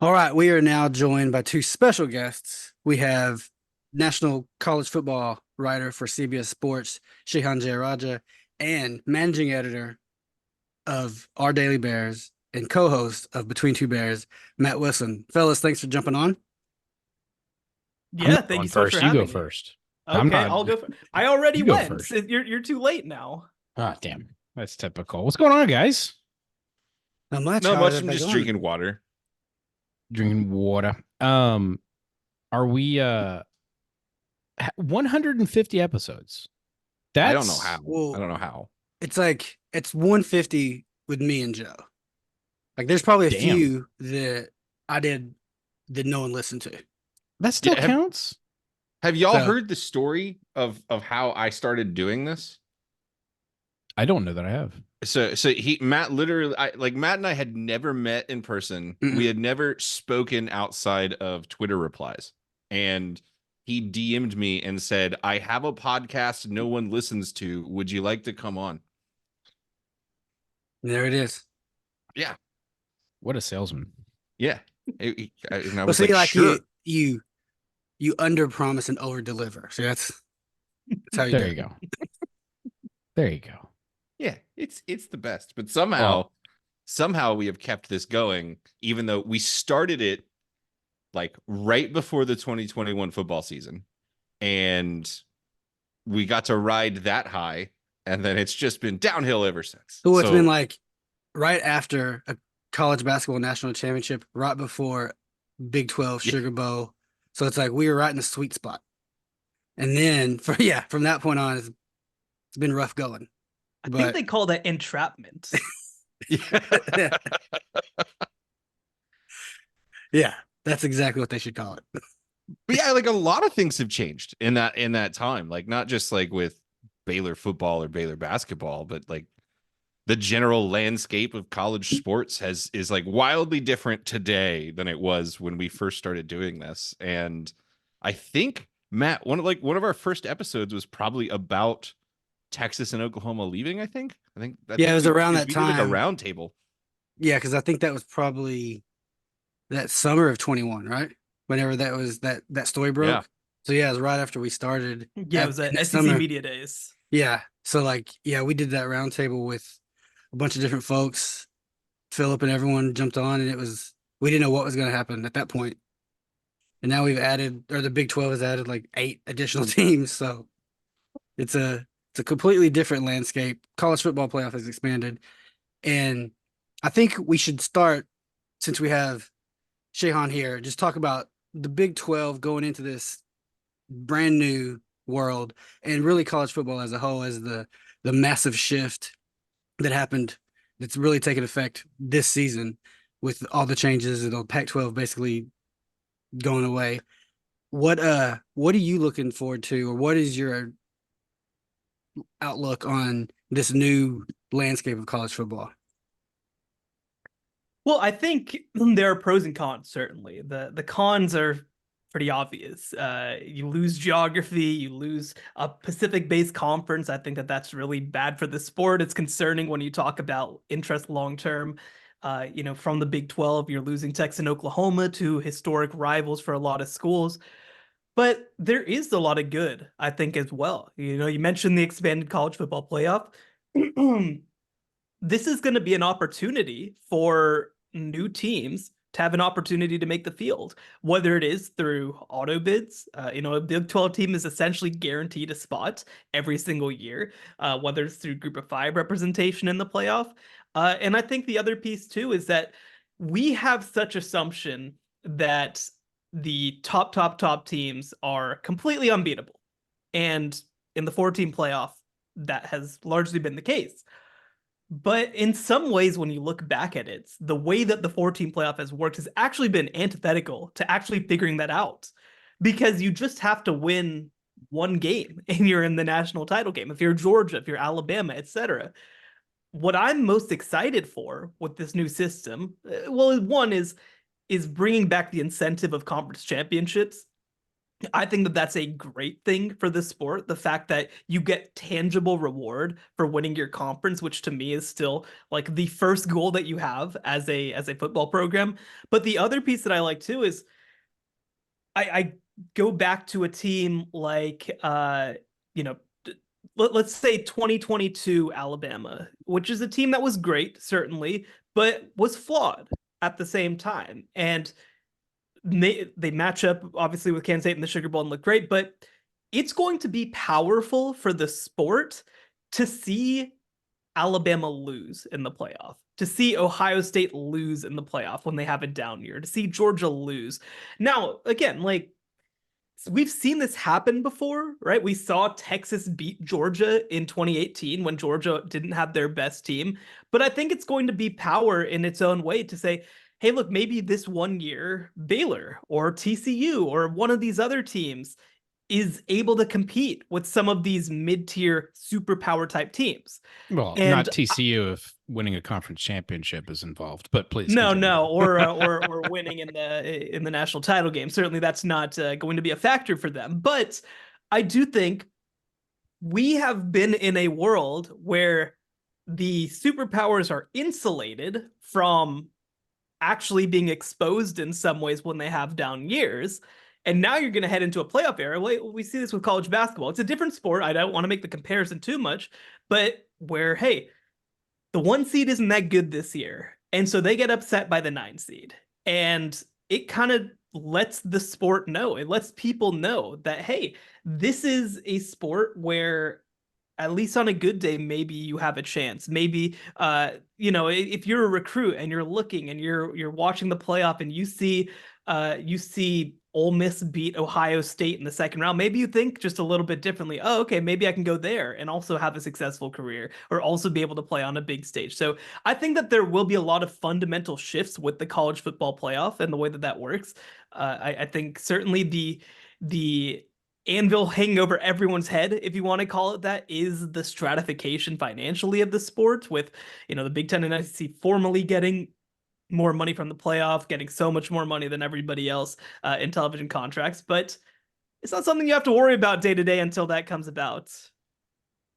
All right, we are now joined by two special guests. We have national college football writer for CBS Sports, Shehan Jeyarajah, and managing editor of Our Daily Bears and co-host of Between Two Bears, Matt Wilson. Fellas, thanks for jumping on. I'm Yeah, not thank going you so much for first. You go having me. first. I'm Okay, not. I'll go. I already You go went. first. You're too late now. Ah, damn. That's typical. What's going on, guys? Not much. Not How is much. I'm everybody just going? drinking water. Drinking water. Are we 150 episodes? I don't know That's how. I Well, don't know how. it's 150 with me and Joe. Like, there's probably a damn. few that I did that no one listened to. That still Yeah, counts? have y'all So heard the story of how I started doing this? I don't know that I have. So Matt literally Matt and I had never met in person. We mm-mm. had never spoken outside of Twitter replies. And he DM'd me and said, "I have a podcast no one listens to. Would you like to come on?" There it is. Yeah. What a salesman. Yeah. And I Well, was see, like, like you "Sure." you you under promise and over deliver. So that's how you do There you it. go. There you go. Yeah, it's the best. But Well, somehow we have kept this going, even though we started it like right before the 2021 football season, and we got to ride that high, and then it's just been downhill ever since. So it's been So like right after a college basketball national championship, right before Big 12 yeah, Sugar Bowl. So it's like we were right in the sweet spot. And then from that point on, it's been rough going. I think But they call that entrapment. yeah. yeah, that's exactly what they should call it. But yeah, like a lot of things have changed in that time. Like not just like with Baylor football or Baylor basketball, but like the general landscape of college sports is like wildly different today than it was when we first started doing this. And I think Matt, one of our first episodes was probably about Texas and Oklahoma leaving. I Yeah, it think was we around because that we did like a time. round table. Yeah, because I think that was probably that summer of 21, right? Whenever that story Yeah. broke. So yeah, it was right after we started Yeah, it was in at the SEC summer. Media Days. Yeah. So like, yeah, we did that roundtable with a bunch of different folks. Philip and everyone jumped on, and we didn't know what was going to happen at that point. And now the Big 12 has added like 8 additional teams. So it's a completely different landscape. College football playoff has expanded, and I think we should start, since we have Shehan here, just talk about the Big 12 going into this brand new world, and really college football as a whole, as the massive shift that happened, that's really taken effect this season with all the changes and the Pac-12 basically going away. What are you looking forward to, or what is your outlook on this new landscape of college football? Well, I think there are pros and cons, certainly. The cons are pretty obvious. You lose geography, you lose a Pacific-based conference. I think that's really bad for the sport. It's concerning when you talk about interest long term. From the Big 12, you're losing Texas and Oklahoma, two historic rivals for a lot of schools. But there is a lot of good, I think, as well. You mentioned the expanded college football playoff. This is going to be an opportunity for new teams to have an opportunity to make the field, whether it is through auto bids. A Big 12 team is essentially guaranteed a spot every single year, whether it's through group of 5 representation in the playoff. And I think the other piece too is that we have such assumption that the top teams are completely unbeatable. And in the 14 playoff, that has largely been the case. But in some ways, when you look back at it, the way that the 14 playoff has worked has actually been antithetical to actually figuring that out. Because you just have to win one game and you're in the national title game. If you're Georgia, if you're Alabama, etc. What I'm most excited for with this new system, well, one is bringing back the incentive of conference championships. I think that that's a great thing for the sport. The fact that you get tangible reward for winning your conference, which to me is still like the first goal that you have as a football program. But the other piece that I like too is I go back to a team like you know let's say 2022 Alabama, which is a team that was great certainly, but was flawed at the same time. And they match up obviously with Kansas State in the Sugar Bowl and look great, but it's going to be powerful for the sport to see Alabama lose in the playoff, to see Ohio State lose in the playoff when they have a down year, to see Georgia lose. Now, again, like we've seen this happen before, right? We saw Texas beat Georgia in 2018 when Georgia didn't have their best team. But I think it's going to be power in its own way to say, hey, look, maybe this one year Baylor or TCU or one of these other teams is able to compete with some of these mid-tier superpower type teams. Well, And not TCU if winning a conference championship is involved, but please. no, continue. no, or winning in the national title game. Certainly, that's not going to be a factor for them. But I do think we have been in a world where the superpowers are insulated from actually being exposed in some ways when they have down years. And now you're going to head into a playoff era. We see this with college basketball. It's a different sport. I don't want to make the comparison too much, but where, hey, the 1 seed isn't that good this year. And so they get upset by the 9 seed. And it kind of lets the sport know. It lets people know that, hey, this is a sport where at least on a good day, maybe you have a chance. Maybe, if you're a recruit and you're looking and you're watching the playoff and you see Ole Miss beat Ohio State in the second round, maybe you think just a little bit differently. Oh, okay, maybe I can go there and also have a successful career or also be able to play on a big stage. So I think that there will be a lot of fundamental shifts with the college football playoff and the way that works. I think certainly the anvil hanging over everyone's head, if you want to call it that, is the stratification financially of the sport, with the Big Ten and SEC formally getting more money from the playoff, getting so much more money than everybody else in television contracts. But it's not something you have to worry about day to day until that comes about.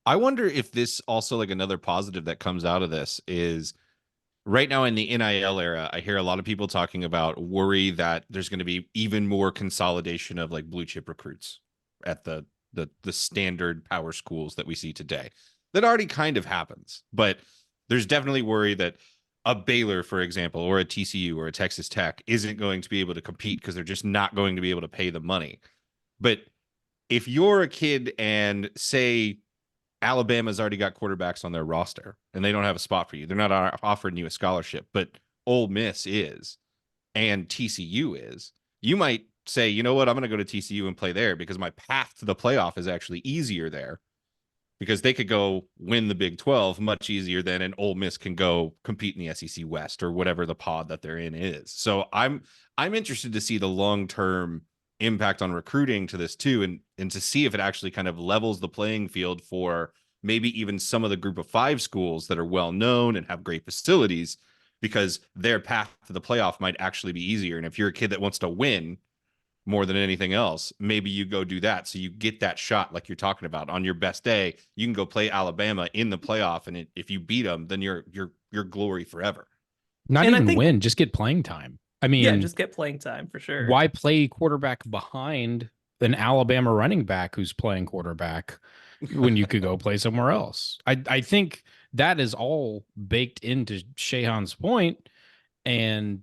I wonder if this also, like, another positive that comes out of this is right now in the NIL era, I hear a lot of people talking about worry that there's going to be even more consolidation of like blue chip recruits at the standard power schools that we see today. That already kind of happens, but there's definitely worry that a Baylor, for example, or a TCU or a Texas Tech isn't going to be able to compete because they're just not going to be able to pay the money. But if you're a kid and say Alabama's already got quarterbacks on their roster and they don't have a spot for you, they're not offering you a scholarship, but Ole Miss is and TCU is, you might say, you know what, I'm going to go to TCU and play there because my path to the playoff is actually easier there, because they could go win the Big 12 much easier than an Ole Miss can go compete in the SEC West or whatever the pod that they're in is. So I'm interested to see the long-term impact on recruiting to this too, and to see if it actually kind of levels the playing field for maybe even some of the group of 5 schools that are well known and have great facilities, because their path to the playoff might actually be easier. And if you're a kid that wants to win more than anything else, maybe you go do that. So you get that shot like you're talking about. On your best day, you can go play Alabama in the playoff, and if you beat them, then you're glory forever. Not And I even think- win, just get playing time. I mean, Yeah, just get playing time for sure. why play quarterback behind an Alabama running back who's playing quarterback when you could go play somewhere else? I think that is all baked into Shehan's point, and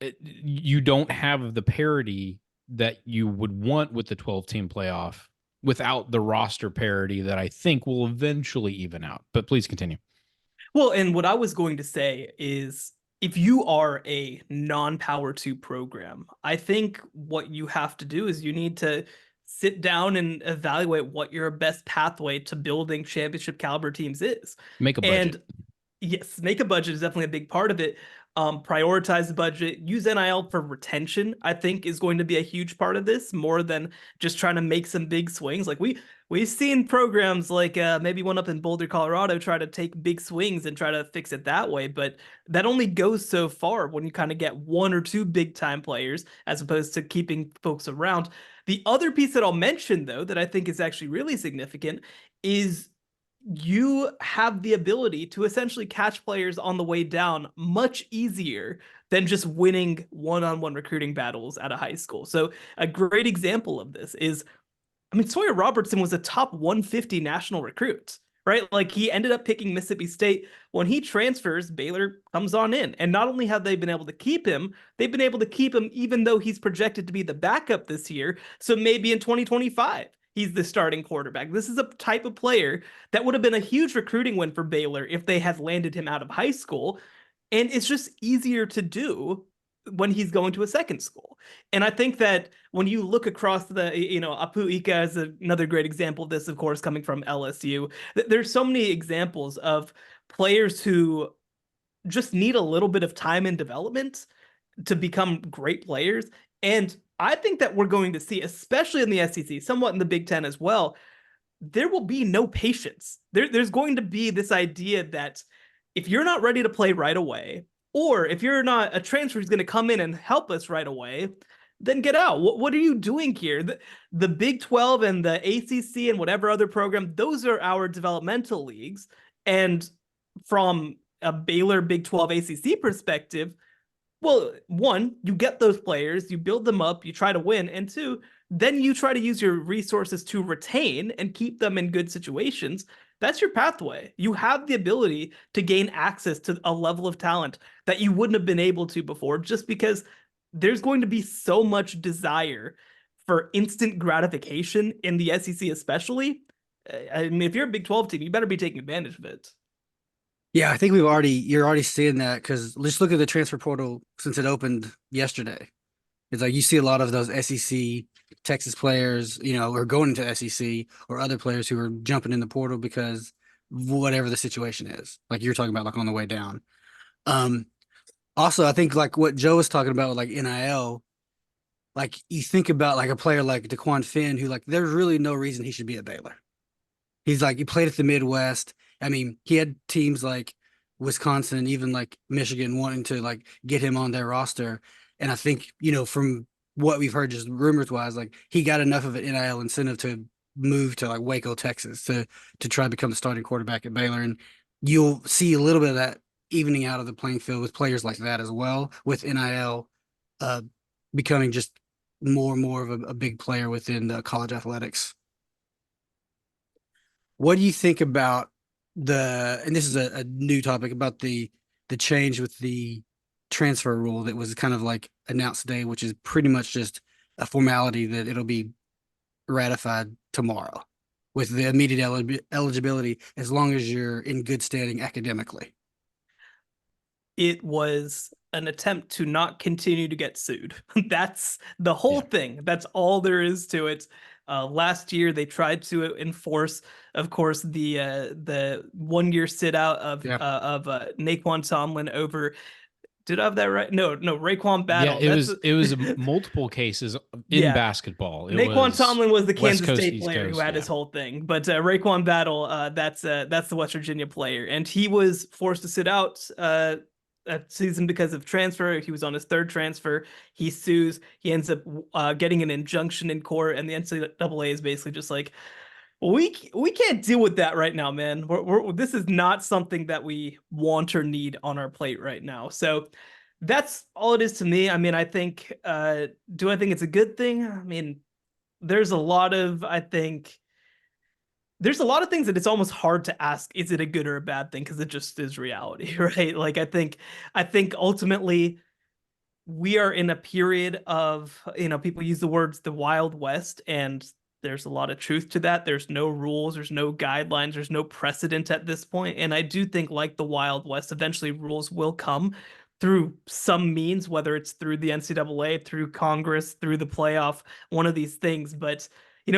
you don't have the parity that you would want with the 12-team playoff without the roster parity that I think will eventually even out. But please continue. Well, and what I was going to say is, if you are a non-Power 2 program, I think what you have to do is you need to sit down and evaluate what your best pathway to building championship caliber teams is. Make a budget. And Yes, make a budget is definitely a big part of it. Prioritize the budget, use NIL for retention, I think is going to be a huge part of this, more than just trying to make some big swings. Like we've seen programs like maybe one up in Boulder, Colorado, try to take big swings and try to fix it that way, but that only goes so far when you kind of get one or two big time players as opposed to keeping folks around. The other piece that I'll mention though that I think is actually really significant is you have the ability to essentially catch players on the way down much easier than just winning one-on-one recruiting battles at a high school. So a great example of this is, I mean, Sawyer Robertson was a top 150 national recruit, right? Like he ended up picking Mississippi State. When he transfers, Baylor comes on in. And not only have they been able to keep him, they've been able to keep him even though he's projected to be the backup this year. So maybe in 2025, he's the starting quarterback. This is a type of player that would have been a huge recruiting win for Baylor if they had landed him out of high school. And it's just easier to do when he's going to a second school. And I think that when you look across the, Apu Ika is another great example of this, of course, coming from LSU. There's so many examples of players who just need a little bit of time and development to become great players. And I think that we're going to see, especially in the SEC, somewhat in the Big Ten as well, there will be no patience. There's going to be this idea that if you're not ready to play right away, or if you're not a transfer who's going to come in and help us right away, then get out. What are you doing here? The Big 12 and the ACC and whatever other program, those are our developmental leagues. And from a Baylor Big 12 ACC perspective, well, one, you get those players, you build them up, you try to win, and two, then you try to use your resources to retain and keep them in good situations. That's your pathway. You have the ability to gain access to a level of talent that you wouldn't have been able to before, just because there's going to be so much desire for instant gratification in the SEC, especially. I mean, if you're a Big 12 team, you better be taking advantage of it. Yeah, I think you're already seeing that because just look at the transfer portal since it opened yesterday. It's like you see a lot of those SEC, Texas players, are going into SEC or other players who are jumping in the portal because whatever the situation is, like you're talking about, like on the way down. Also, I think like what Joe was talking about with like NIL, like you think about like a player like DeQuan Finn, who like there's really no reason he should be at Baylor. He's like, he played at the Midwest. I mean, he had teams like Wisconsin, even like Michigan wanting to like get him on their roster. And I think, from what we've heard, just rumors wise, like he got enough of an NIL incentive to move to like Waco, Texas to try to become the starting quarterback at Baylor. And you'll see a little bit of that evening out of the playing field with players like that as well, with NIL becoming just more and more of a big player within college athletics. What do you think about and this is a new topic, about the change with the transfer rule that was kind of like announced today, which is pretty much just a formality that it'll be ratified tomorrow with the immediate eligibility as long as you're in good standing academically? It was an attempt to not continue to get sued. That's the whole thing. That's all there is to it. Last year, they tried to enforce, of course, the 1 year sit out of Naquan Tomlin over. Did I have that right? No, Raekwon Battle. Yeah, it was multiple cases in basketball. Naquan Tomlin was the Kansas Coast, State East player Coast, who had his whole thing, but Raekwon Battle, that's the West Virginia player, and he was forced to sit out a season because of transfer. He was on his third transfer. He sues. He ends up getting an injunction in court, and the NCAA is basically just like, we can't deal with that right now, man. This is not something that we want or need on our plate right now. So that's all it is to me. I mean, I think, do I think it's a good thing? I mean, there's a lot of things that it's almost hard to ask, is it a good or a bad thing? Because it just is reality, right? Like I think ultimately we are in a period of, people use the words the Wild West, and there's a lot of truth to that. There's no rules, there's no guidelines, there's no precedent at this point. And I do think, like the Wild West, eventually rules will come through some means, whether it's through the NCAA, through Congress, through the playoff, one of these things. But,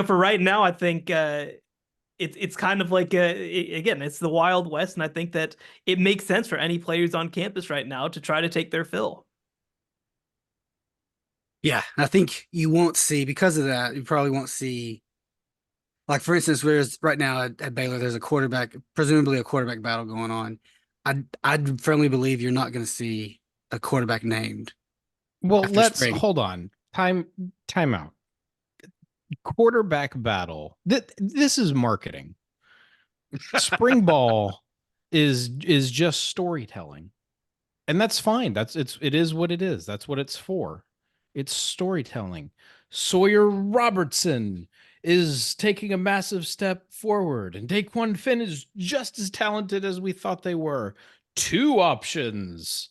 for right now, I think it's kind of like again, it's the Wild West, and I think that it makes sense for any players on campus right now to try to take their fill. Yeah, I think you won't see, because of that, you probably won't see, like, for instance, whereas right now at Baylor, there's a quarterback, presumably a quarterback battle going on. I'd firmly believe you're not going to see a quarterback named Well, after let's spring. hold on. Time out. Quarterback battle. This is marketing. Spring ball is just storytelling. And that's fine. It is what it is. That's what it's for. It's storytelling. Sawyer Robertson is taking a massive step forward, and Daquan Finn is just as talented as we thought they were. Two options.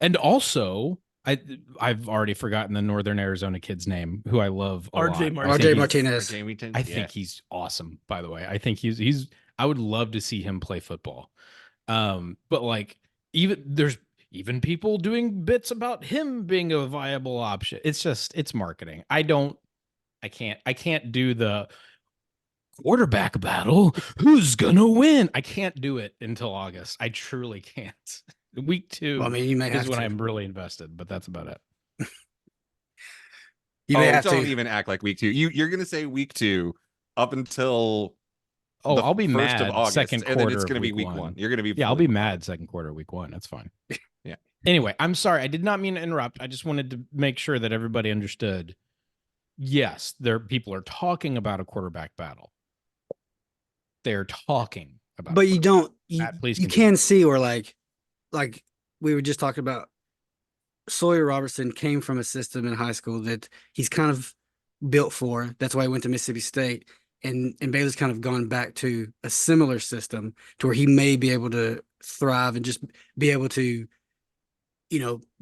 And also, I've already forgotten the Northern Arizona kid's name, who I love a RJ lot. RJ Martinez. Martinez. I think he's awesome, by the way. I think he's I would love to see him play football. But like, there's even people doing bits about him being a viable option. It's marketing. I can't do the quarterback battle. Who's gonna win? I can't do it until August. I truly can't. Week 2 Well, I mean, you may is have when to. I'm really invested, but that's about it. You may have don't to. even act like week 2. You're gonna say week 2 up until Oh, the I'll be 1st mad of August, second and quarter then it's of gonna be week week 1. one. You're gonna be Yeah, I'll be fully mad second quarter week 1. That's fine. Yeah. Anyway, I'm sorry. I did not mean to interrupt. I just wanted to make sure that everybody understood. Yes, people are talking about a quarterback battle. They're talking about But you don't. Matt, please You continue. can see where, like we were just talking about, Sawyer Robertson came from a system in high school that he's kind of built for. That's why he went to Mississippi State. And Baylor's kind of gone back to a similar system to where he may be able to thrive and just be able to,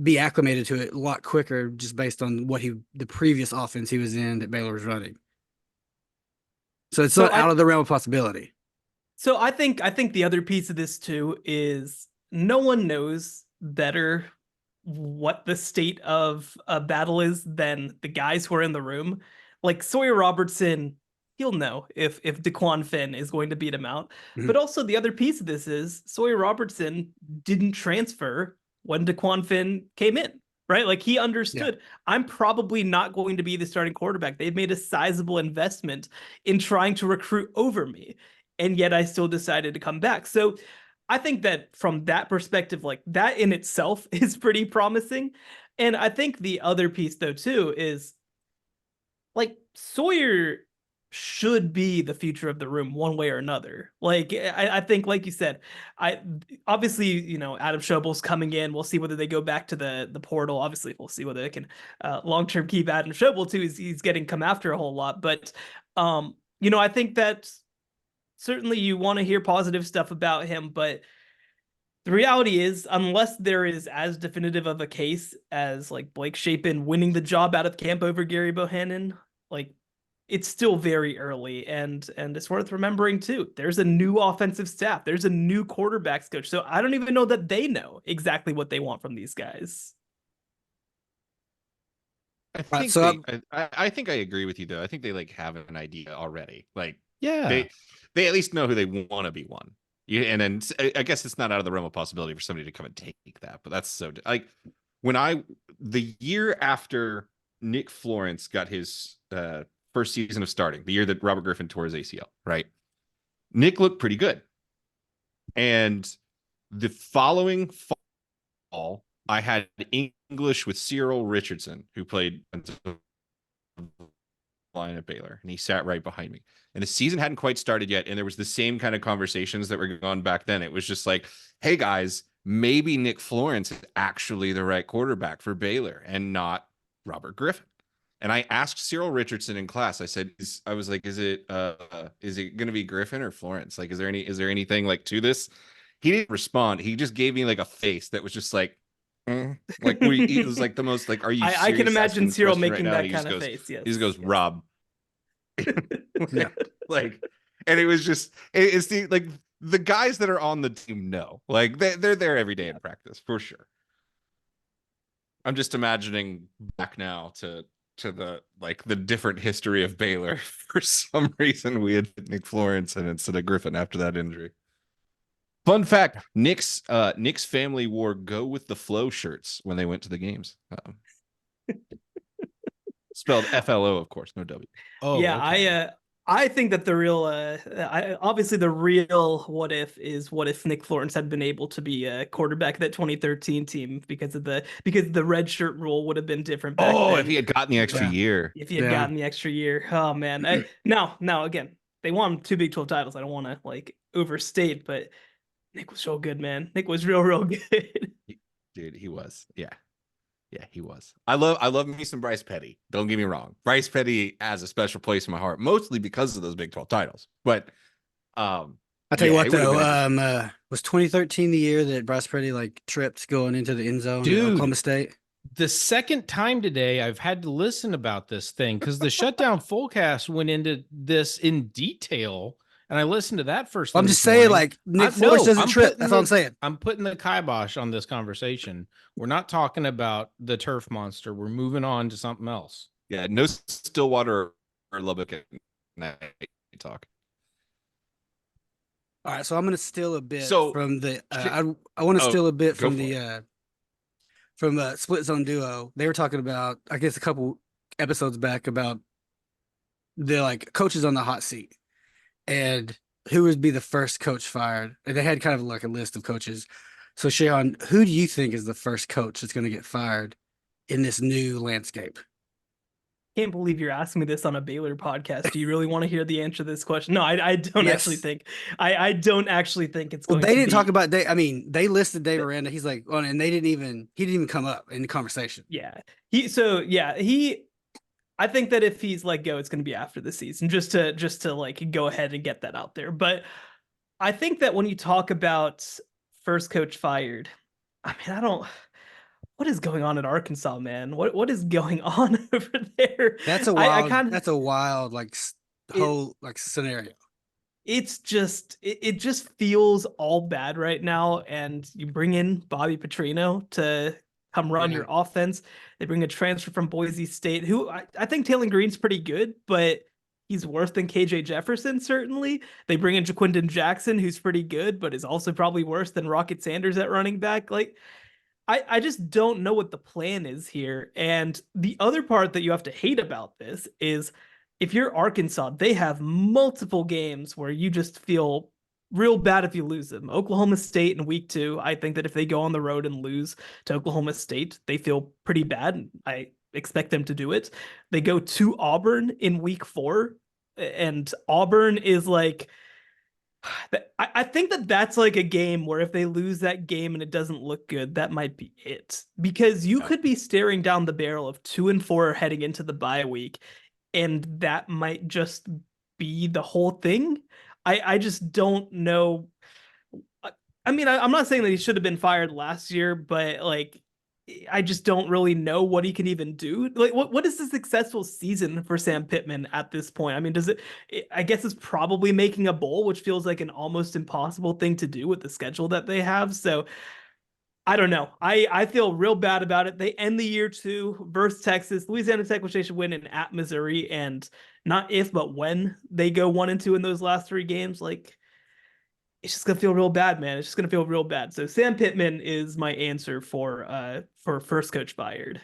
be acclimated to it a lot quicker, just based on the previous offense he was in that Baylor was running. So it's So not out of the realm of possibility. So I think the other piece of this too is no one knows better what the state of a battle is than the guys who are in the room. Like Sawyer Robertson, he'll know if Daquan Finn is going to beat him out. Mhm. But also the other piece of this is Sawyer Robertson didn't transfer when Daquan Finn came in. Right? Like he understood, I'm probably not going to be the starting quarterback. They've made a sizable investment in trying to recruit over me. And yet I still decided to come back. So I think that from that perspective, like that in itself is pretty promising. And I think the other piece though too is like Sawyer should be the future of the room one way or another. Like I think, like you said, I obviously, Adam Schobel's coming in. We'll see whether they go back to the portal. Obviously, we'll see whether they can long-term keep Adam Schobel too. He's getting come after a whole lot. But I think that certainly you want to hear positive stuff about him, but the reality is, unless there is as definitive of a case as like Blake Shapen winning the job out of camp over Gary Bohannon, like it's still very early. And it's worth remembering too, there's a new offensive staff, there's a new quarterbacks coach. So I don't even know that they know exactly what they want from these guys. I think I agree with you though. I think they like have an idea already. Like Yeah. they at least know who they want to be one. And then I guess it's not out of the realm of possibility for somebody to come and take that. But that's so like the year after Nick Florence got his first season of starting, the year that Robert Griffin tore his ACL, right? Nick looked pretty good. And the following fall, I had English with Cyril Richardson, who played line at Baylor, and he sat right behind me. And the season hadn't quite started yet, and there was the same kind of conversations that were going on back then. It was just like, hey guys, maybe Nick Florence is actually the right quarterback for Baylor and not Robert Griffin. And I asked Cyril Richardson in class, I said, is it going to be Griffin or Florence? Like, is there anything like to this? He didn't respond. He just gave me like a face that was just like, like it was like the most like, are you serious? I can imagine Cyril making right that kind of face. Yes. He just goes, yes. Rob. Yeah. Like, and it was just it's the like the guys that are on the team know. Like they're there every day in practice for sure. I'm just imagining back now to to the different history of Baylor. For some reason, we had Nick Florenson instead of Griffin after that injury. Fun fact: Nick's family wore "Go with the Flow" shirts when they went to the games. Spelled FLO, of course, no W. Oh, yeah, okay. I think that the real obviously the real what if Nick Florence had been able to be a quarterback of that 2013 team because the red shirt rule would have been different back Oh, then. if he had gotten the extra Yeah. year. If he had Yeah. gotten the extra year. Oh man. Now again, they won 2 Big 12 titles. I don't want to like overstate, but Nick was so good, man. Nick was real good. Dude, he was. Yeah. Yeah, he was. I love me some Bryce Petty. Don't get me wrong. Bryce Petty has a special place in my heart, mostly because of those Big 12 titles. But I'll tell you yeah, what it would have though, been interesting. was 2013 the year that Bryce Purdy like tripped going into the end zone at Dude. Oklahoma State? The second time today I've had to listen about this thing because the shutdown fullcast went into this in detail, and I listened to that first thing. I'm just this saying, morning. like Nick Flores doesn't trip. That's all I'm saying. I'm putting the kibosh on this conversation. We're not talking about the turf monster. We're moving on to something else. Yeah, no Stillwater or Lubbock at night talk. All right, so I'm gonna steal a bit So, from the. I want to steal a bit go from for the from Split Zone Duo. They were talking about, I guess, a couple episodes back about the like coaches on the hot seat and who would be the first coach fired. And they had kind of like a list of coaches. So Shehan, who do you think is the first coach that's going to get fired in this new landscape? Can't believe you're asking me this on a Baylor podcast. Do you really want to hear the answer to this question? No, I don't Yes. actually think. I don't actually think it's Well, going they to didn't be. talk about Dave. I mean, they listed Dave Aranda. He's like, oh, and he didn't even come up in the conversation. Yeah. I think that if he's let go, it's going to be after the season, just to like go ahead and get that out there. But I think that when you talk about first coach fired, I mean, what is going on in Arkansas, man? What is going on over there? That's a I wild. kind of That's a wild like whole like scenario. it's just it just feels all bad right now. And you bring in Bobby Petrino to come run your offense. They bring a transfer from Boise State, who I think Taylor Green's pretty good, but he's worse than KJ Jefferson, certainly. They bring in Jaquindon Jackson, who's pretty good, but is also probably worse than Rocket Sanders at running back. Like, I just don't know what the plan is here. And the other part that you have to hate about this is if you're Arkansas, they have multiple games where you just feel real bad if you lose them. Oklahoma State in week 2, I think that if they go on the road and lose to Oklahoma State, they feel pretty bad. I expect them to do it. They go to Auburn in week 4, and Auburn is like, I think that that's like a game where if they lose that game and it doesn't look good, that might be it. Because you could be staring down the barrel of 2-4 heading into the bye week, and that might just be the whole thing. I just don't know. I mean, I'm not saying that he should have been fired last year, but like, I just don't really know what he can even do. Like, what is a successful season for Sam Pittman at this point? I mean, I guess it's probably making a bowl, which feels like an almost impossible thing to do with the schedule that they have. So I don't know. I feel real bad about it. They end the year 2 versus Texas. Louisiana Tech, which they should win in at Missouri, and not if, but when they go 1-2 in those last 3 games, like, it's just gonna feel real bad, man. It's just gonna feel real bad. So Sam Pittman is my answer for first coach fired.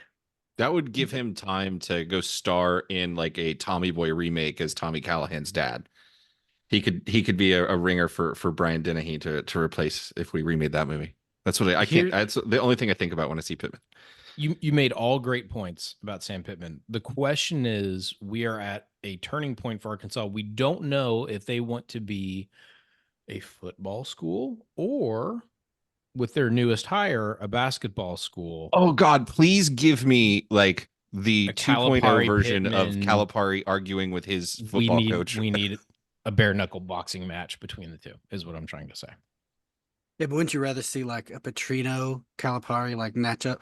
That would give him time to go star in like a Tommy Boy remake as Tommy Callahan's dad. He could be a ringer for Brian Dennehy to replace if we remade that movie. That's what I can't. That's the only thing I think about when I see Pittman. You made all great points about Sam Pittman. The question is, we are at a turning point for Arkansas. We don't know if they want to be a football school or, with their newest hire, a basketball school. Oh God, please give me like the 2.0 Calipari version of Pittman. Calipari arguing with his football coach. We need a bare knuckle boxing match between the two, is what I'm trying to say. Yeah, but wouldn't you rather see like a Petrino Calipari like matchup?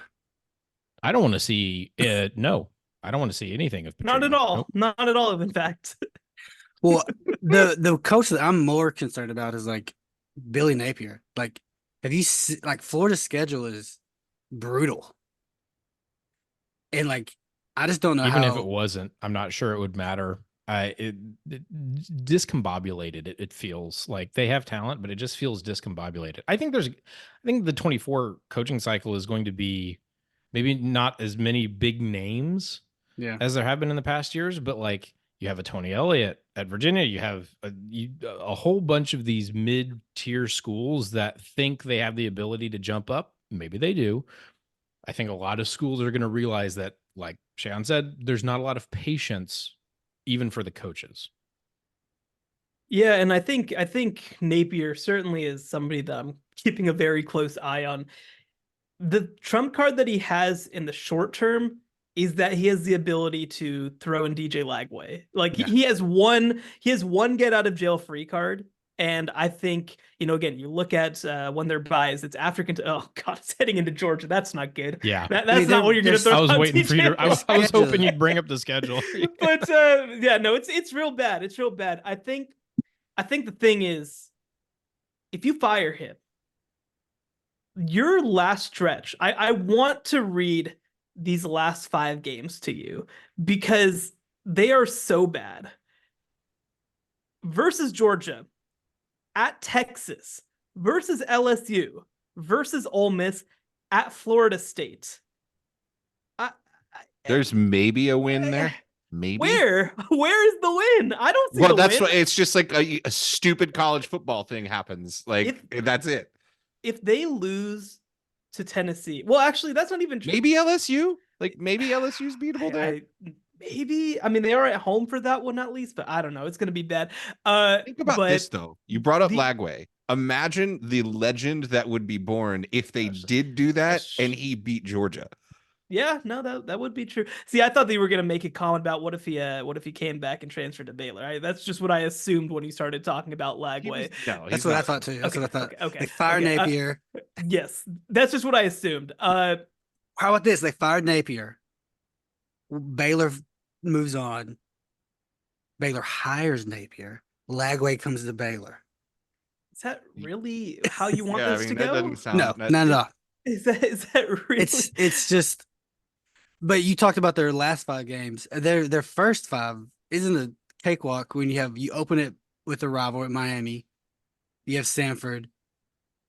I don't want to see it. No, I don't want to see anything of Petrino. Not at all. Nope. Not at all, in fact. Well, the coach that I'm more concerned about is like Billy Napier. Like, have you like Florida's schedule is brutal, and like I just don't know Even how. if it wasn't, I'm not sure it would matter. It discombobulated. It feels like they have talent, but it just feels discombobulated. I think the 24 coaching cycle is going to be maybe not as many big names Yeah. as there have been in the past years, but like you have a Tony Elliott at Virginia, you have a whole bunch of these mid-tier schools that think they have the ability to jump up. Maybe they do. I think a lot of schools are going to realize that, like Shehan said, there's not a lot of patience even for the coaches. Yeah, and I think Napier certainly is somebody that I'm keeping a very close eye on. The trump card that he has in the short term is that he has the ability to throw in DJ Lagway. Like Yeah. he has one get out of jail free card. And I think, again, you look at when they're buys, it's African. Oh God, it's heading into Georgia. That's not good. Yeah. That's not what you're going to throw. I was waiting for you to. I was schedule. hoping you'd bring up the schedule. But yeah, no, it's real bad. It's real bad. I think the thing is, if you fire him, your last stretch, I want to read these last 5 games to you because they are so bad. Versus Georgia, at Texas, versus LSU, versus Ole Miss, at Florida State. There's maybe a win there. Maybe. Where is the win? I don't see Well, the that's win. what it's just like a stupid college football thing happens. Like that's it. If they lose to Tennessee, well, actually, that's not even true. Maybe LSU. Like maybe LSU's beatable there. Maybe. I mean, they are at home for that one at least, but I don't know. It's going to be bad. Think about this though. You brought up Lagway. Imagine the legend that would be born if they did do that and he beat Georgia. Yeah, no, that would be true. See, I thought they were gonna make a comment about what if he came back and transferred to Baylor. That's just what I assumed when he started talking about Lagway. That's what I thought too. That's what I thought. Okay. They fired Napier. Yes, that's just what I assumed. How about this? They fired Napier. Baylor moves on. Baylor hires Napier. Lagway comes to Baylor. Is that really how you want this to go? Doesn't sound, No, no. Is that really? It's just. But you talked about their last 5 games. Their first 5 isn't a cakewalk when you open it with a rival at Miami. You have Samford,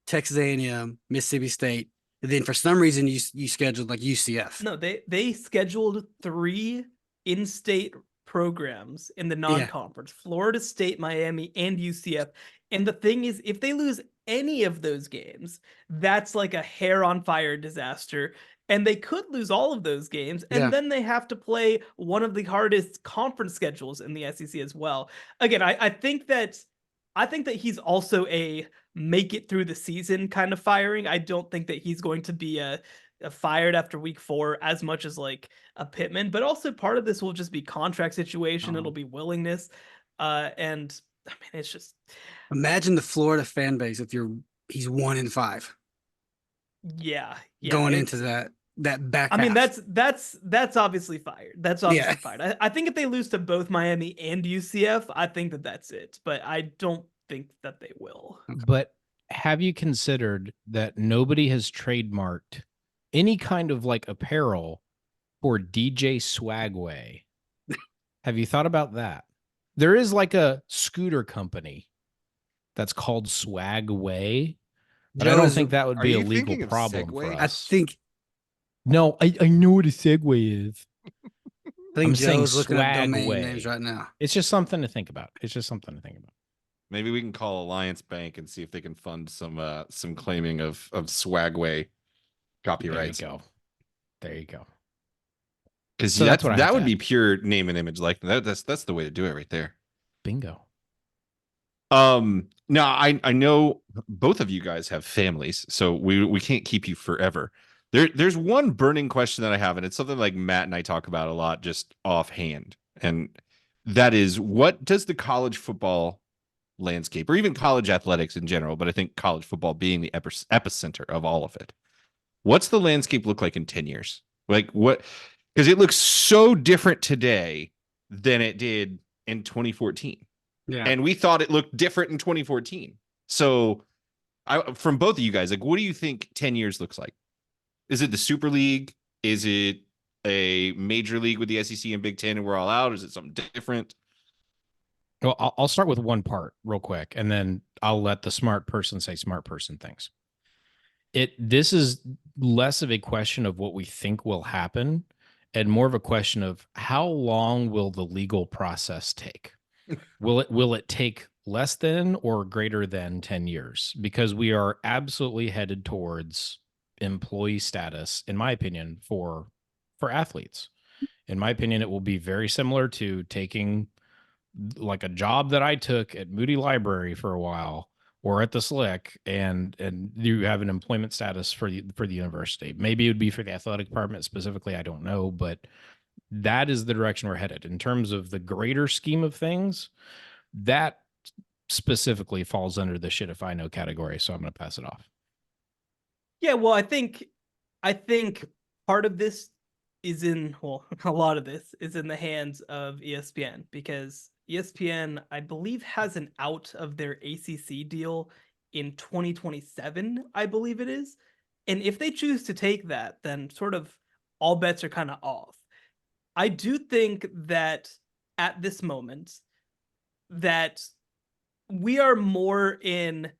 Texas A&M, Mississippi State. And then for some reason you scheduled like UCF. No, they scheduled 3 in-state programs in the non-conference: Florida State, Miami, and UCF. And the thing is, if they lose any of those games, that's like a hair on fire disaster. And they could lose all of those games, and then they have to play one of the hardest conference schedules in the SEC as well. Again, I think that he's also a make it through the season kind of firing. I don't think that he's going to be a fired after week 4 as much as like a Pittman, but also part of this will just be contract situation. It'll be willingness. And I mean, it's just imagine the Florida fan base if he's 1-5. Yeah. Going into that back. I mean, that's obviously fired. That's obviously fired. I think if they lose to both Miami and UCF, I think that's it. But I don't think that they will. But have you considered that nobody has trademarked any kind of like apparel for DJ Swagway? Have you thought about that? There is like a scooter company that's called Swagway, but I don't think that would be a legal problem for us. I think. No, I know what a Segway is. I think Joe's looking at domain Swagway names right now. It's just something to think about. Maybe we can call Alliance Bank and see if they can fund some claiming of Swagway copyrights. There you go. Because that would be pure name and image likeness. That's the way to do it right there. Bingo. Now I know both of you guys have families, so we can't keep you forever. There's one burning question that I have, and it's something like Matt and I talk about a lot just offhand. And that is, what does the college football landscape, or even college athletics in general, but I think college football being the epicenter of all of it, what's the landscape look like in 10 years? Like what? Because it looks so different today than it did in 2014. Yeah. And we thought it looked different in 2014. So from both of you guys, like, what do you think 10 years looks like? Is it the Super League? Is it a major league with the SEC and Big Ten and we're all out? Or is it something different? Well, I'll start with one part real quick, and then I'll let the smart person say smart person things. This is less of a question of what we think will happen and more of a question of how long will the legal process take? Will it take less than or greater than 10 years? Because we are absolutely headed towards employee status, in my opinion, for athletes. In my opinion, it will be very similar to taking like a job that I took at Moody Library for a while or at the Slick, and you have an employment status for the university. Maybe it would be for the athletic department specifically, I don't know, but that is the direction we're headed. In terms of the greater scheme of things, that specifically falls under the shit if I know category, so I'm going to pass it off. Yeah, well, I think part of this is a lot of this is in the hands of ESPN, because ESPN, I believe, has an out of their ACC deal in 2027, I believe it is. And if they choose to take that, then sort of all bets are kind of off. I do think that at this moment that we are more in,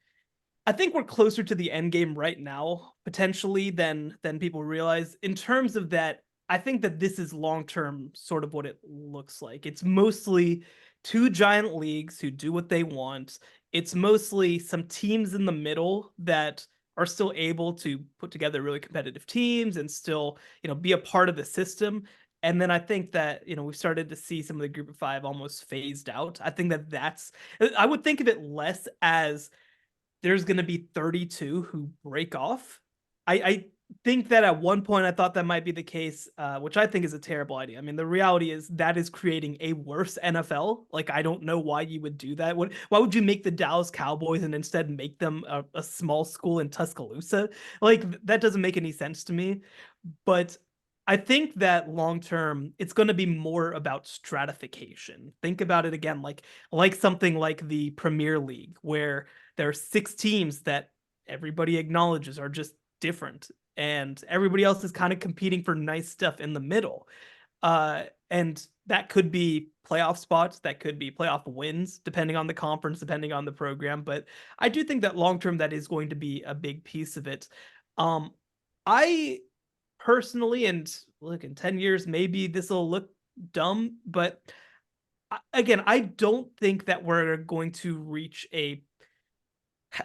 I think we're closer to the end game right now, potentially, than people realize. In terms of that, I think that this is long-term sort of what it looks like. It's mostly two giant leagues who do what they want. It's mostly some teams in the middle that are still able to put together really competitive teams and still, be a part of the system. And then I think that, we've started to see some of the group of five almost phased out. I think I would think of it less as there's going to be 32 who break off. I think that at one point I thought that might be the case, which I think is a terrible idea. I mean, the reality is that is creating a worse NFL. Like, I don't know why you would do that. Why would you make the Dallas Cowboys and instead make them a small school in Tuscaloosa? Like, that doesn't make any sense to me. But I think that long term, it's going to be more about stratification. Think about it again, like something like the Premier League, where there are 6 teams that everybody acknowledges are just different, and everybody else is kind of competing for nice stuff in the middle. And that could be playoff spots, that could be playoff wins, depending on the conference, depending on the program. But I do think that long term, that is going to be a big piece of it. I personally, and look, in 10 years, maybe this will look dumb, but again, I don't think that we're going to reach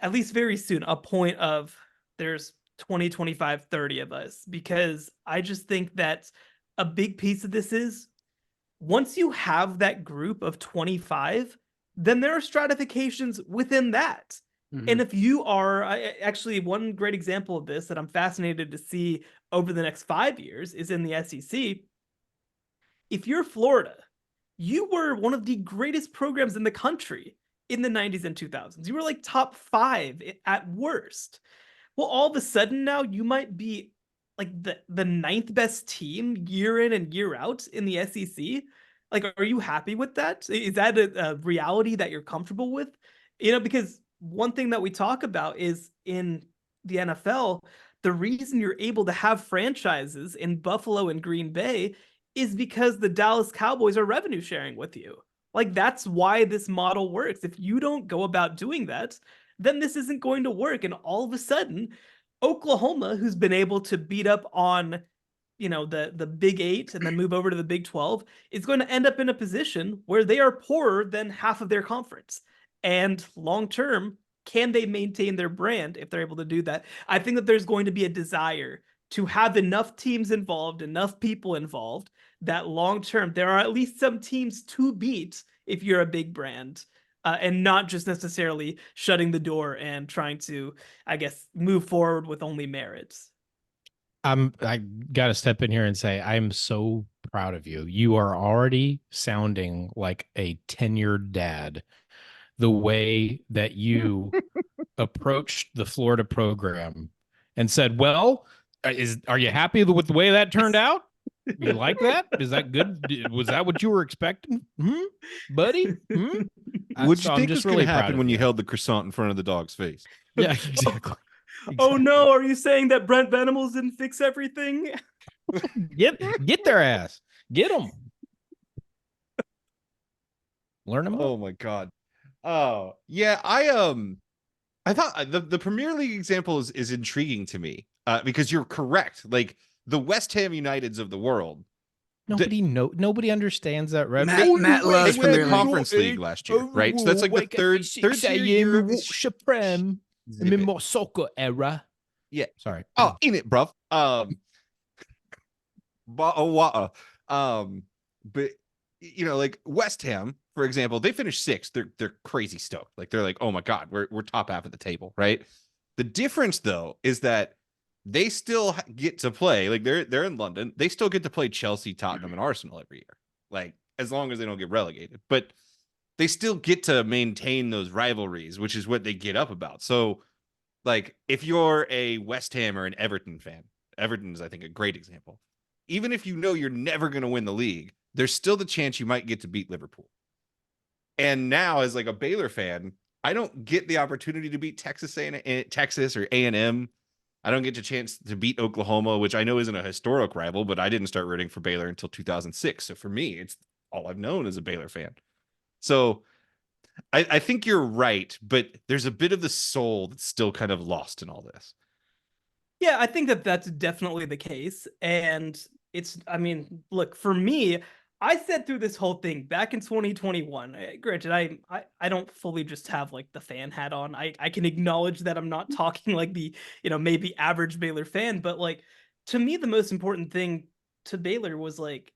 at least very soon, a point of there's 20, 25, 30 of us, because I just think that a big piece of this is once you have that group of 25, then there are stratifications within that. Mhm. And if you are actually, one great example of this that I'm fascinated to see over the next 5 years is in the SEC. If you're Florida, you were one of the greatest programs in the country in the 90s and 2000s. You were like top 5 at worst. Well, all of a sudden now you might be like the 9th best team year in and year out in the SEC. Like, are you happy with that? Is that a reality that you're comfortable with? Because one thing that we talk about is in the NFL, the reason you're able to have franchises in Buffalo and Green Bay is because the Dallas Cowboys are revenue sharing with you. Like, that's why this model works. If you don't go about doing that, then this isn't going to work. And all of a sudden, Oklahoma, who's been able to beat up on, the Big 8 and then move over to the Big 12, is going to end up in a position where they are poorer than half of their conference. And long term, can they maintain their brand if they're able to do that? I think that there's going to be a desire to have enough teams involved, enough people involved, that long term there are at least some teams to beat if you're a big brand, and not just necessarily shutting the door and trying to, I guess, move forward with only merits. I got to step in here and say I'm so proud of you. You are already sounding like a tenured dad. The way that you approached the Florida program and said, "Well, are you happy with the way that turned out? You like that? Is that good? Was that what you were expecting, buddy?" What'd you think was going to happen when you held the croissant in front of the dog's face? Yeah, exactly. Oh no, are you saying that Brent Venables didn't fix everything? Get their ass. Get them. Learn them. Oh my God. Oh yeah, I thought the Premier League example is intriguing to me because you're correct. Like the West Ham Uniteds of the world, Nobody understands that. Red Matt they loves won the Premier League. Conference League last year, right? So that's like the third tier year of this Supreme. Zip it. More soccer era. Yeah. Sorry. Oh, in it, bruv. Water. But you know, like West Ham, for example, they finished sixth. They're crazy stoked. Like they're like, oh my God, we're top half of the table, right? The difference though is that they still get to play. Like they're in London. They still get to play Chelsea, Tottenham, and Arsenal every year. Like as long as they don't get relegated, but they still get to maintain those rivalries, which is what they get up about. So, like if you're a West Ham or an Everton fan, Everton is I think a great example. Even if you know you're never going to win the league, there's still the chance you might get to beat Liverpool. And now, as like a Baylor fan, I don't get the opportunity to beat Texas or A&M. I don't get the chance to beat Oklahoma, which I know isn't a historic rival, but I didn't start rooting for Baylor until 2006. So for me, it's all I've known as a Baylor fan. So I think you're right, but there's a bit of the soul that's still kind of lost in all this. Yeah, I think that that's definitely the case. And I mean, look, for me, I said through this whole thing back in 2021, granted, I don't fully just have like the fan hat on. I can acknowledge that I'm not talking like the, maybe average Baylor fan, but like to me, the most important thing to Baylor was like,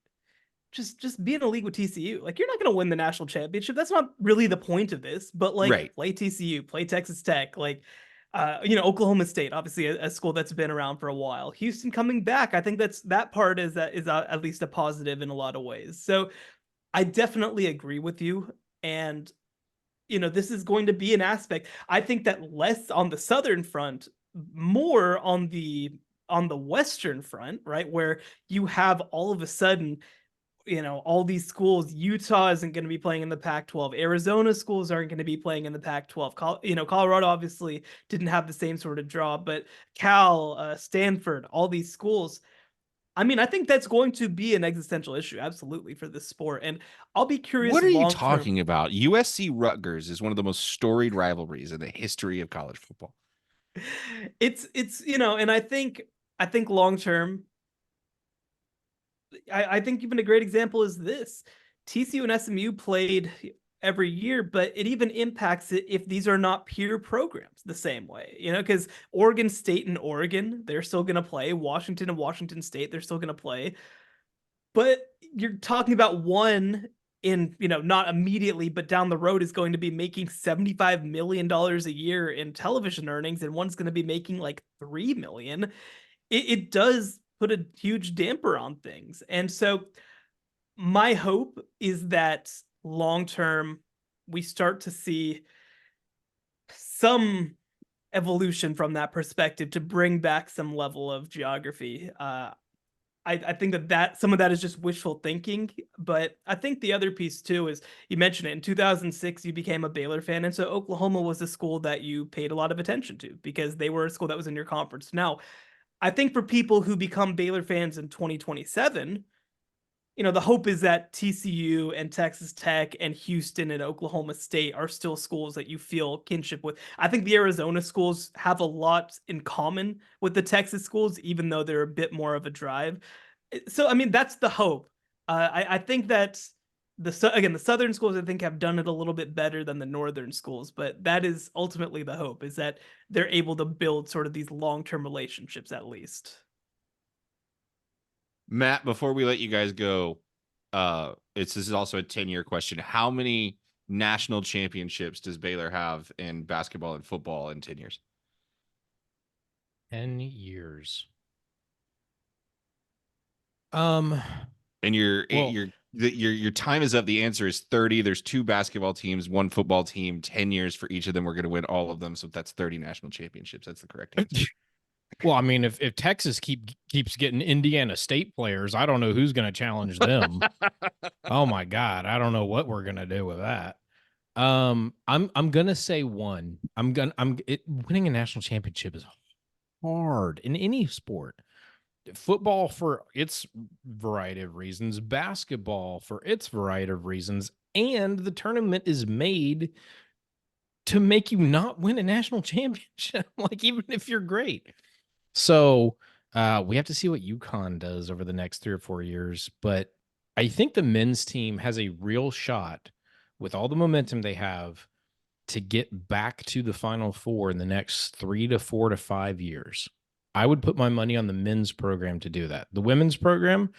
just be in a league with TCU. Like you're not going to win the national championship. That's not really the point of this, but like Right. play TCU, play Texas Tech, like Oklahoma State, obviously a school that's been around for a while. Houston coming back, I think that part is at least a positive in a lot of ways. So I definitely agree with you, and this is going to be an aspect. I think that less on the southern front, more on the western front, right, where you have all of a sudden all these schools. Utah isn't going to be playing in the Pac-12. Arizona schools aren't going to be playing in the Pac-12. Colorado obviously didn't have the same sort of draw, but Cal, Stanford, all these schools. I mean, I think that's going to be an existential issue, absolutely, for this sport. And I'll be curious. What are you talking about? USC Rutgers is one of the most storied rivalries in the history of college football. It's and I think long term, I think even a great example is this. TCU and SMU played every year, but it even impacts it if these are not peer programs the same way, because Oregon State and Oregon, they're still going to play. Washington and Washington State, they're still going to play. But you're talking about one in, not immediately, but down the road is going to be making $75 million a year in television earnings, and one's going to be making like $3 million. It does put a huge damper on things. And so my hope is that long term, we start to see some evolution from that perspective to bring back some level of geography. I think that some of that is just wishful thinking, but I think the other piece too is you mentioned it in 2006, you became a Baylor fan. And so Oklahoma was a school that you paid a lot of attention to because they were a school that was in your conference. Now, I think for people who become Baylor fans in 2027, the hope is that TCU and Texas Tech and Houston and Oklahoma State are still schools that you feel kinship with. I think the Arizona schools have a lot in common with the Texas schools, even though they're a bit more of a drive. So, I mean, that's the hope. I think that the southern schools, I think, have done it a little bit better than the northern schools, but that is ultimately the hope, is that they're able to build sort of these long-term relationships at least. Matt, before we let you guys go, this is also a 10-year question. How many national championships does Baylor have in basketball and football in 10 years? 10 years. And your time is up. The answer is 30. There's 2 basketball teams, 1 football team, 10 years for each of them. We're going to win all of them. So that's 30 national championships. That's the correct answer. Well, I mean, if Texas keeps getting Indiana State players, I don't know who's going to challenge them. Oh my God, I don't know what we're going to do with that. I'm going to say 1. Winning a national championship is hard in any sport. football for its variety of reasons, basketball for its variety of reasons, and the tournament is made to make you not win a national championship, like even if you're great. So we have to see what UConn does over the next 3 or 4 years. But I think the men's team has a real shot with all the momentum they have to get back to the Final Four in the next 3 to 4 to 5 years. I would put my money on the men's program to do that. The women's program,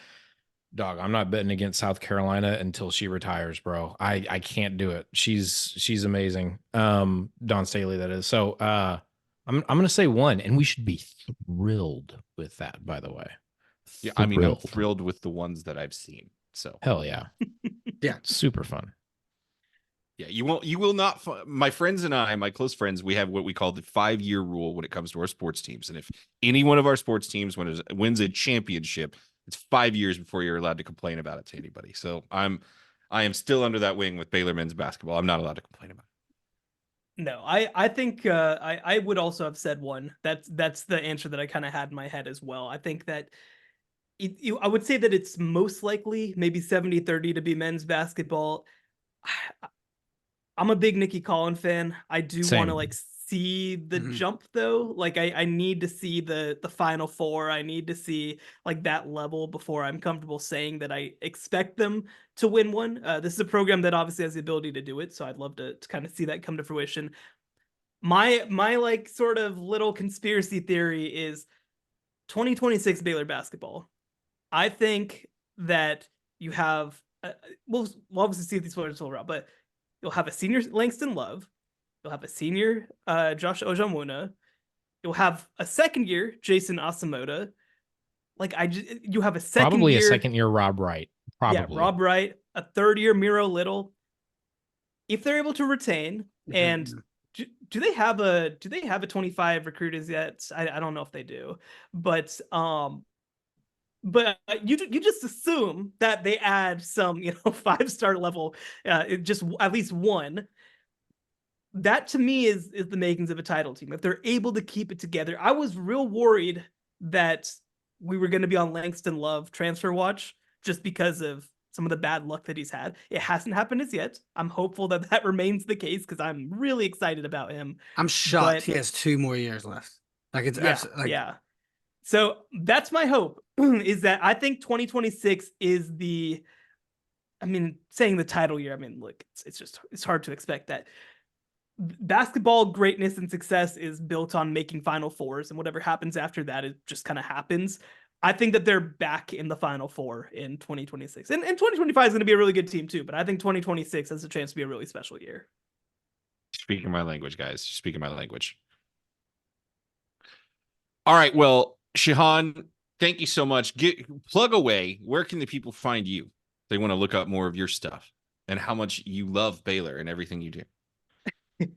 dog, I'm not betting against South Carolina until she retires, bro. I can't do it. She's amazing. Dawn Staley, that is. So I'm gonna say 1, and we should be thrilled with that, by the way. Yeah, I mean, I'm Thrilled. thrilled with the ones that I've seen. So Hell yeah. Yeah. Super fun. yeah, you will not. My friends and I, my close friends, we have what we call the 5-year rule when it comes to our sports teams. And if any one of our sports teams wins a championship, it's 5 years before you're allowed to complain about it to anybody. So I am still under that wing with Baylor men's basketball. I'm not allowed to complain about it. No, I think I would also have said 1. That's the answer that I kind of had in my head as well. I think that I would say that it's most likely maybe 70-30 to be men's basketball. I'm a big Nikki Collin fan. I do want to Same. see the jump though. Like I need to see the Final Four. I need to see like that level before I'm comfortable saying that I expect them to win one. This is a program that obviously has the ability to do it, so I'd love to kind of see that come to fruition. My like sort of little conspiracy theory is 2026 Baylor basketball. I think that you have we'll obviously see if these players will route, but you'll have a senior Langston Love, you'll have a senior Josh Ojamuna, you'll have a second year Jason Asamoah. Like you have a second Probably year, a second year Rob Wright. Probably. Yeah, Rob Wright, a third year Miro Little. If they're able to retain, and do they have a 25 recruiters yet? I don't know if they do, but you just assume that they add some 5-star level, just at least one. That to me is the makings of a title team. If they're able to keep it together. I was real worried that we were going to be on Langston Love transfer watch just because of some of the bad luck that he's had. It hasn't happened as yet. I'm hopeful that remains the case because I'm really excited about him. I'm shocked But he has 2 more years left. Like it's yeah. So that's my hope is that I think 2026 is saying the title year. I mean, look, it's hard to expect that. Basketball greatness and success is built on making Final Fours, and whatever happens after that, it just kind of happens. I think that they're back in the Final Four in 2026. And 2025 is going to be a really good team too, but I think 2026 has a chance to be a really special year. Speaking my language, guys. Speaking my language. All right. Well, Shehan, thank you so much. Plug away. Where can the people find you? They want to look up more of your stuff and how much you love Baylor and everything you do. You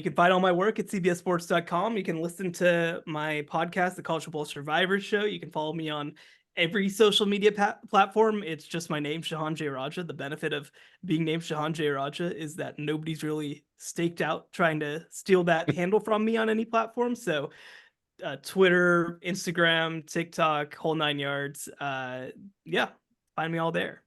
can find all my work at cbssports.com. You can listen to my podcast, The College Football Survivor Show. You can follow me on every social media platform. It's just my name, Shehan Jeyarajah. The benefit of being named Shehan Jeyarajah is that nobody's really staked out trying to steal that handle from me on any platform. So Twitter, Instagram, TikTok, whole 9 yards. Yeah, find me all there.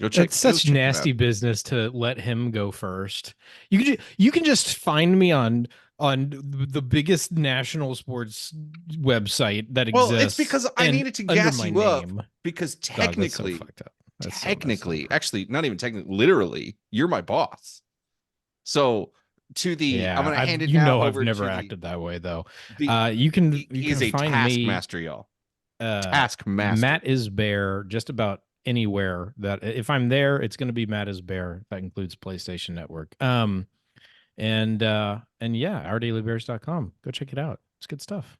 It's such nasty business to let him go first. You can just find me on the biggest national sports website that exists. Well, it's because I needed to gas you up because technically, actually, not even technically, literally, you're my boss. So I'm going to hand it now over I've never acted that way though. You can find taskmaster, y'all. Taskmaster. Matt is Bear just about anywhere that if I'm there, it's going to be Matt is Bear. That includes PlayStation Network. And yeah, ourdailybears.com. Go check it out. It's good stuff.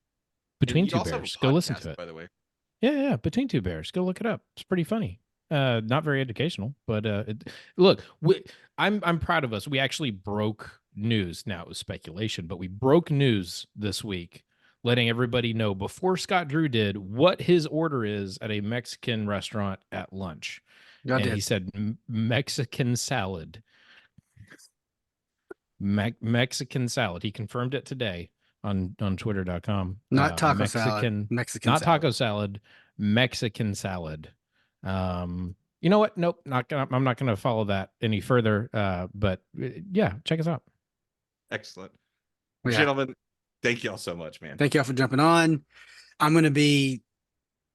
Between Two Bears. Go listen to it. By the way. Yeah. Between Two Bears. Go look it up. It's pretty funny. Not very educational, but look, I'm proud of us. We actually broke news. Now it was speculation, but we broke news this week, letting everybody know before Scott Drew did what his order is at a Mexican restaurant at lunch. He said Mexican salad. Mexican salad. He confirmed it today. on Twitter.com. Not taco salad, Mexican not salad. taco salad, Mexican salad. You know what? Nope, I'm not gonna follow that any further. But yeah, check us out. Excellent. Yeah. Gentlemen, thank y'all so much, man. Thank y'all for jumping on. I'm going to be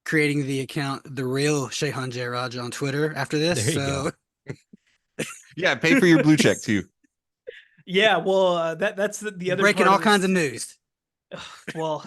creating the account, the real Shehan Jeyarajah on Twitter after this. There you So Yeah, pay for your blue check too. Yeah, well, that's the other breaking part all of kinds this. of news. Well,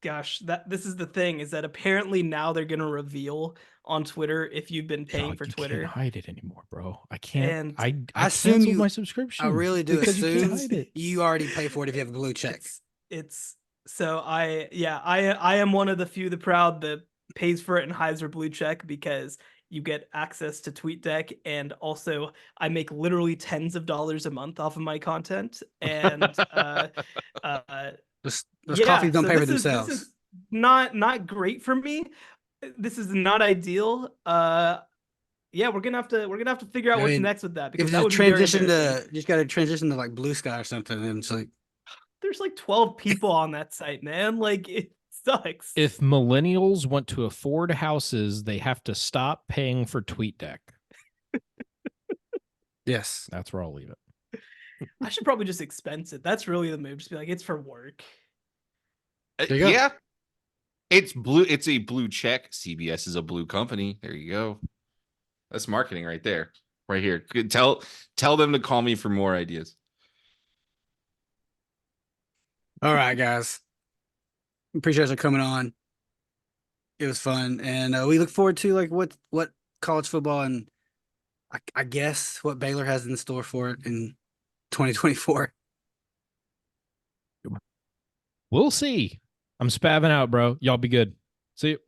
gosh, this is the thing, is that apparently now they're gonna reveal on Twitter if you've been paying for you Twitter. can't hide it anymore, bro. I can't. And I assume canceled you- my subscription. I really do because you can't assume hide it. you already pay for it if you have a blue check. It's so I am one of the few, the proud, that pays for it and hides their blue check, because you get access to TweetDeck, and also I make literally tens of dollars a month off of my content. And Those yeah, coffees don't so pay for this is themselves. not great for me. This is not ideal. Yeah, we're gonna have to figure out I what's mean, next with that, If because you that would be very transition embarrassing. to, you just got to transition to like Blue Sky or something, and it's like, There's like 12 people on that site, man. Like, it sucks. If millennials want to afford houses, they have to stop paying for TweetDeck. yes, That's where I'll leave it. I should probably just expense it. That's really the move. Just be like, it's for work. There you go. Yeah. It's blue. It's a blue check. CBS is a blue company. There you go. That's marketing right there. Right here. Tell them to call me for more ideas. all right, guys. Appreciate you coming on. It was fun, and we look forward to like what college football and I guess what Baylor has in store for it in 2024. We'll see. I'm spazzing out, bro. Y'all be good. See you.